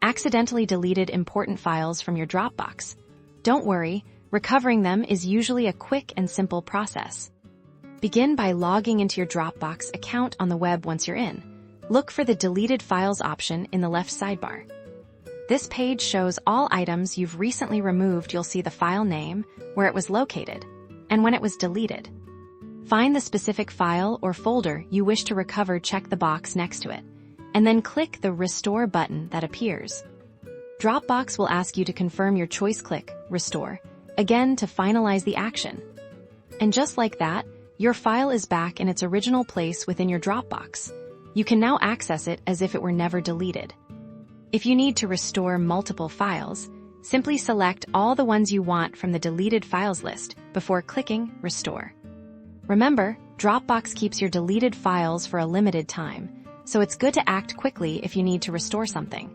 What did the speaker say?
accidentally deleted important files from your Dropbox. Don't worry, recovering them is usually a quick and simple process. Begin by logging into your Dropbox account on the web once you're in. Look for the Deleted Files option in the left sidebar. This page shows all items you've recently removed. You'll see the file name, where it was located, and when it was deleted. Find the specific file or folder you wish to recover, check the box next to it, and then click the Restore button that appears. Dropbox will ask you to confirm your choice. Click Restore again to finalize the action. And just like that, your file is back in its original place within your Dropbox. You can now access it as if it were never deleted. If you need to restore multiple files, simply select all the ones you want from the deleted files list before clicking Restore. Remember, Dropbox keeps your deleted files for a limited time, so it's good to act quickly if you need to restore something.